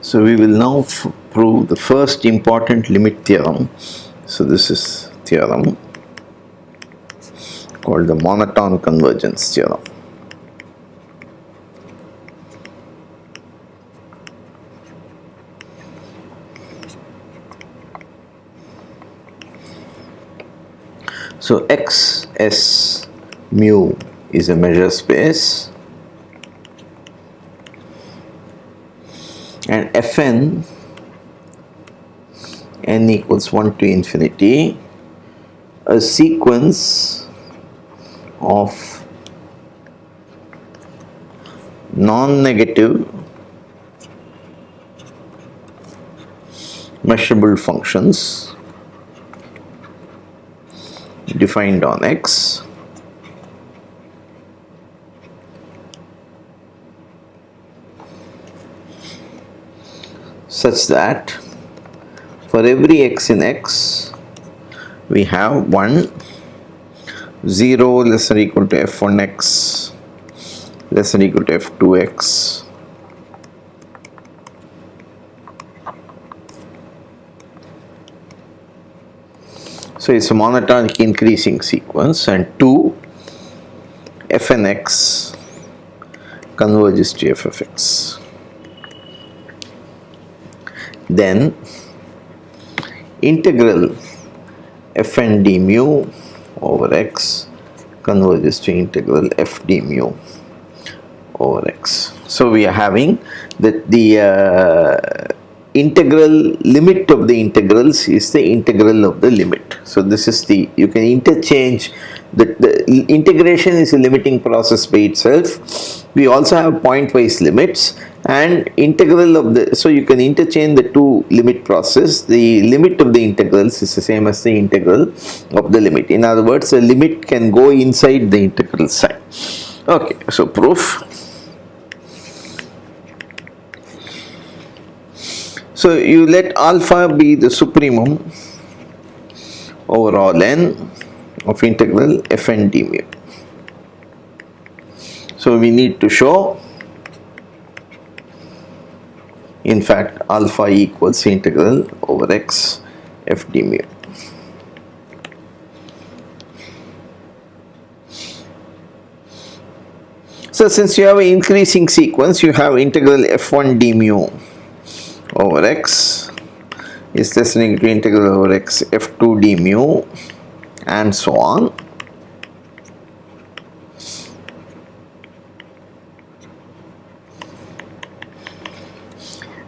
So we will now prove the first important limit theorem. So this is theorem called the monotone convergence theorem. So X S mu is a measure space and Fn n equals 1 to infinity, a sequence of non-negative measurable functions defined on X such that for every x in X we have 1, 0 less or equal to f1x less than or equal to f2x, so it's a monotonic increasing sequence, and 2 fn x converges to f of x. Then integral fn d mu over x converges to integral f d mu over x. So we are having that the integral limit of the integrals is the integral of the limit. So this is the, you can interchange the integration is a limiting process by itself. We also have pointwise limits and integral of the, so you can interchange the two limit process. The limit of the integrals is the same as the integral of the limit. In other words, a limit can go inside the integral sign. Okay, so proof. So you let alpha be the supremum over all n of integral fn d mu. So we need to show, in fact, alpha equals integral over x f d mu. So since you have an increasing sequence, you have integral f1 d mu over x is less than or equal to integral over x f2 d mu, and so on.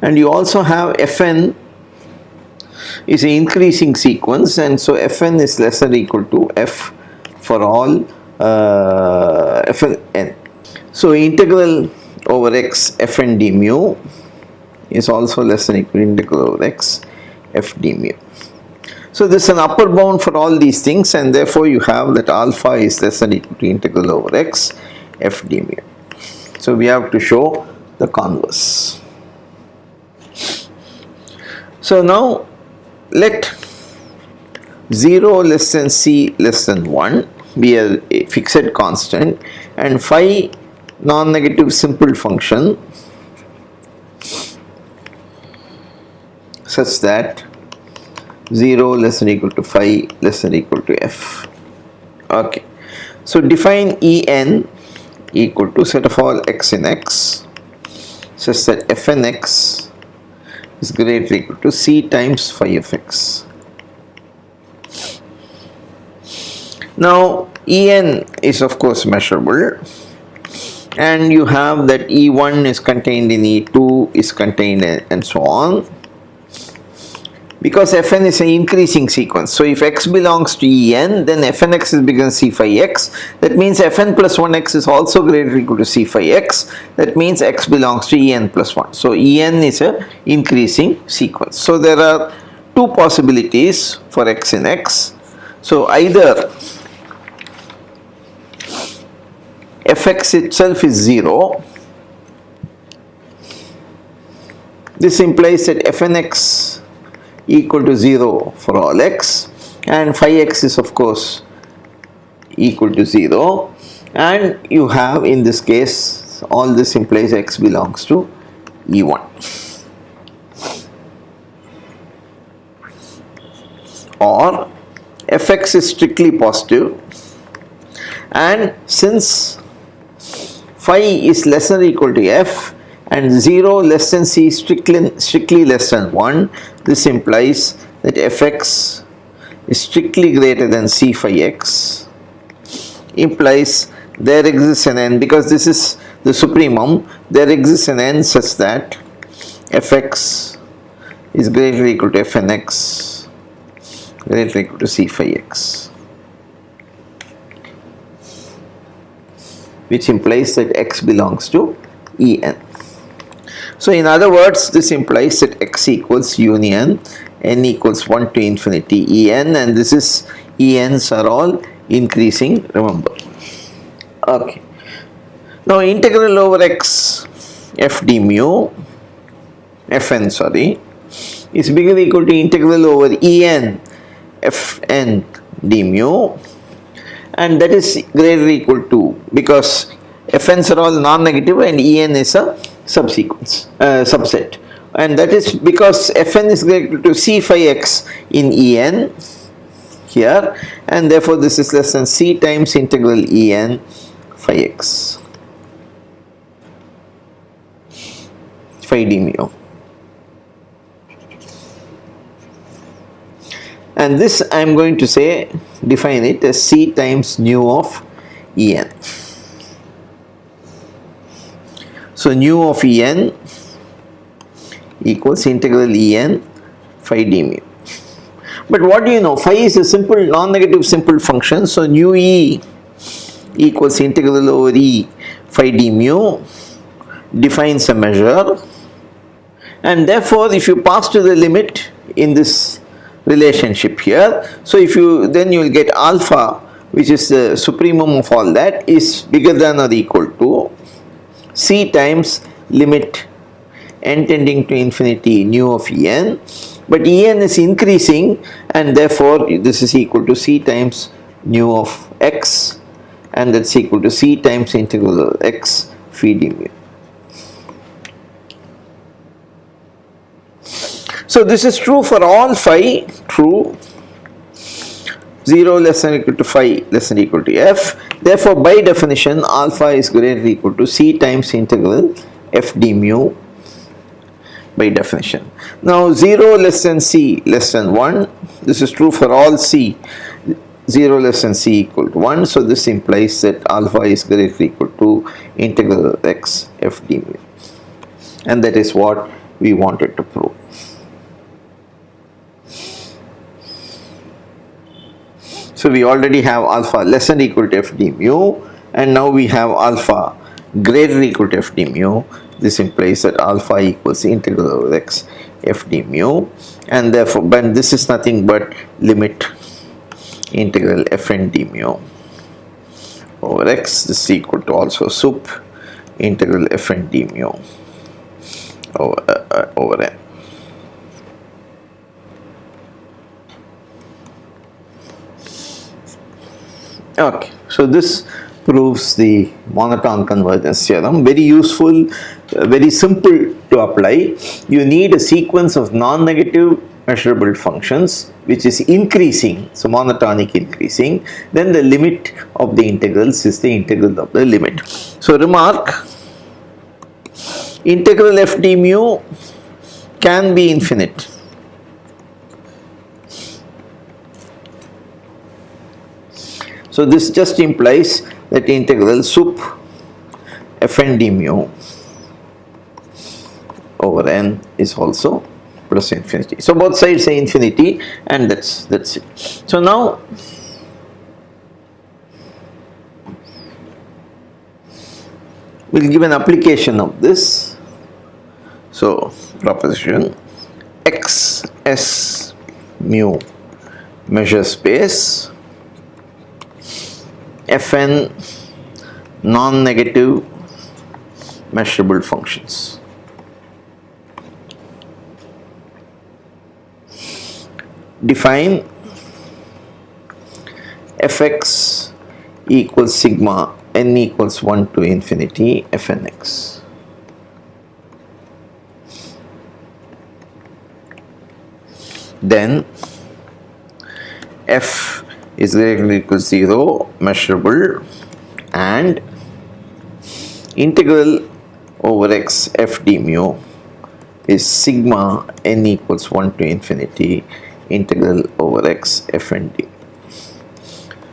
And you also have fn is an increasing sequence, and so fn is less than or equal to f for all fn n. So integral over x fn d mu is also less than or equal to integral over x f d mu. So this is an upper bound for all these things, and therefore you have that alpha is less than or equal to integral over x f d mu. So we have to show the converse. So now let 0 less than c less than 1 be a fixed constant, and phi non-negative simple function such that 0 less than or equal to phi less than or equal to f. Okay, so define En equal to set of all x in X such that fn x is greater or equal to c times phi of x. Now En is of course measurable, and you have that E1 is contained in E2 is contained in, and so on, because fn is an increasing sequence. So if x belongs to En, then fn x is bigger than c phi x. That means fn plus 1x is also greater or equal to c phi x. That means x belongs to En plus 1. So En is a increasing sequence. So there are two possibilities for x in X. So either fx itself is 0. This implies that fn x equal to 0 for all x, and phi x is of course equal to 0, and you have, in this case, all this implies x belongs to E1. or fx is strictly positive, and since phi is less than or equal to f and 0 less than c strictly less than 1, this implies that fx is strictly greater than c phi x, implies there exists an n, because this is the supremum, there exists an n such that fx is greater or equal to fnx greater or equal to c phi x, which implies that x belongs to En. So in other words, this implies that x equals union n equals 1 to infinity En, and this is Ens are all increasing, remember. Okay. Now integral over x f d mu fn is bigger or equal to integral over En fn d mu, and that is greater or equal to, because fn's are all non-negative and En is a subset, and that is because fn is greater to c phi x in En here, and therefore this is less than c times integral En phi x phi d mu, and this I am going to say define it as c times nu of En. So nu of En equals integral En phi d mu. But what do you know? Phi is a simple non-negative simple function, so nu e equals integral over e phi d mu defines a measure, and therefore if you pass to the limit in this relationship here, so if you then you will get alpha, which is the supremum of all that, is bigger than or equal to c times limit n tending to infinity nu of En, but En is increasing, and therefore this is equal to c times nu of x, and that's equal to c times integral of x phi d mu. So this is true for all phi, true, 0 less than or equal to phi less than or equal to f, therefore by definition alpha is greater or equal to c times integral f d mu by definition. Now 0 less than c less than 1, this is true for all c, 0 less than c equal to 1, so this implies that alpha is greater or equal to integral of x f d mu, and that is what we wanted to prove. So we already have alpha less than or equal to f d mu, and now we have alpha greater or equal to f d mu. This implies that alpha equals integral over x f d mu, and therefore, but this is nothing but limit integral fn d mu over x. This is equal to also sup integral fn d mu over n. Okay, so this proves the monotone convergence theorem. Very useful, very simple to apply. You need a sequence of non-negative measurable functions which is increasing, so monotonic increasing, then the limit of the integrals is the integral of the limit. So remark, integral f d mu can be infinite. So this just implies that integral sup fn d mu over n is also plus infinity. So both sides say infinity, and that's it. So now we'll give an application of this. So proposition x s mu measure space, fn non-negative measurable functions. Define fx equals sigma n equals 1 to infinity fnx. Then f is greater than or equal to 0, measurable, and integral over x f d mu is sigma n equals 1 to infinity integral over x f n d.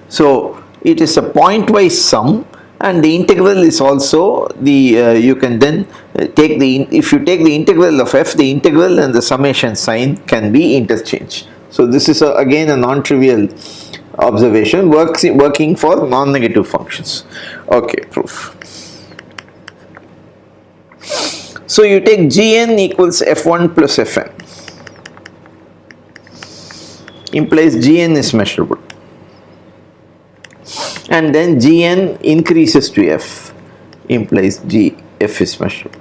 So it is a pointwise sum, and the integral is also the you can then take the, if you take the integral of f, the integral and the summation sign can be interchanged. So this is again a non-trivial observation working for non-negative functions. Okay, proof. So you take Gn equals f1 plus fn, implies Gn is measurable, and then Gn increases to f, implies f is measurable.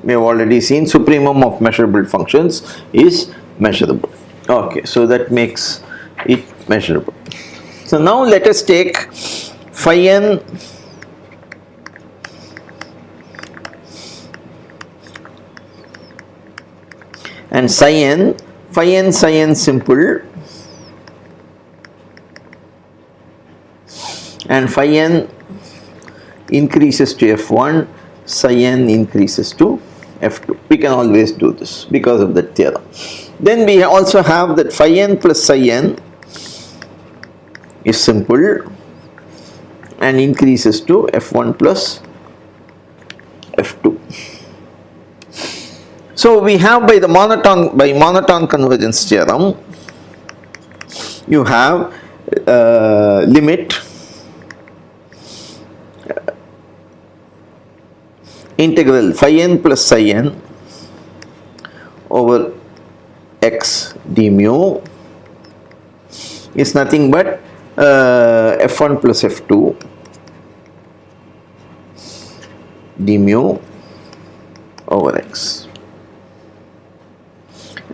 We have already seen supremum of measurable functions is measurable. Okay, so that makes it measurable. So now let us take phi n and psi n. Psi n simple, and phi n increases to f1, psi n increases to f2. We can always do this because of that theorem. Then we also have that phi n plus psi n is simple and increases to f1 plus f2. So we have by monotone convergence theorem, you have limit integral phi n plus psi n over x d mu is nothing but f1 plus f2 d mu over x,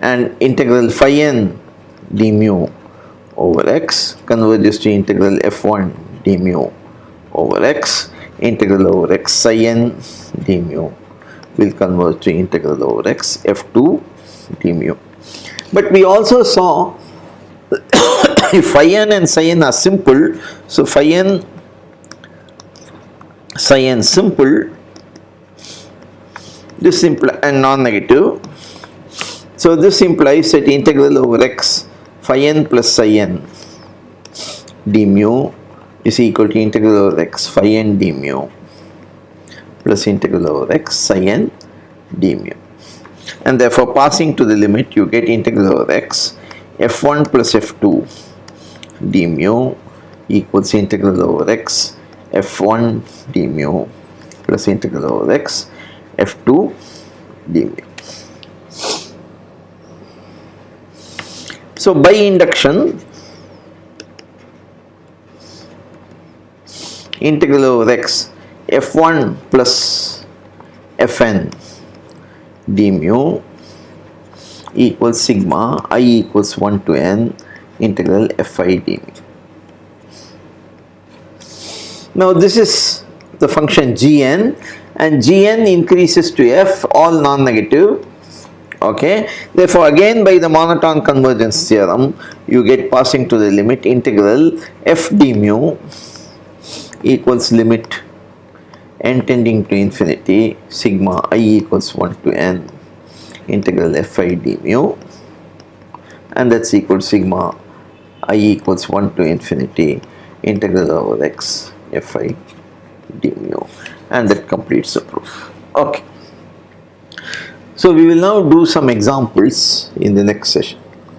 and integral phi n d mu over x converges to integral f1 d mu over x, integral over x psi n d mu will converge to integral over x f2 d mu. But we also saw if phi n and psi n are simple, so phi n psi n simple, this implies and non-negative. So this implies that integral over x phi n plus psi n d mu is equal to integral over x phi n d mu plus integral over x psi n d mu, and therefore passing to the limit you get integral over x f1 plus f2 d mu equals integral over x f1 d mu plus integral over x f2 d mu. So by induction, integral over x f1 plus fn d mu equals sigma I equals 1 to n integral fi d mu. Now this is the function gn, and gn increases to f, all non-negative. Okay, therefore again by the monotone convergence theorem you get passing to the limit integral f d mu equals limit n tending to infinity sigma I equals 1 to n integral fi d mu, and that's equal to sigma I equals 1 to infinity integral over x fi d mu, and that completes the proof. Okay. So we will now do some examples in the next session.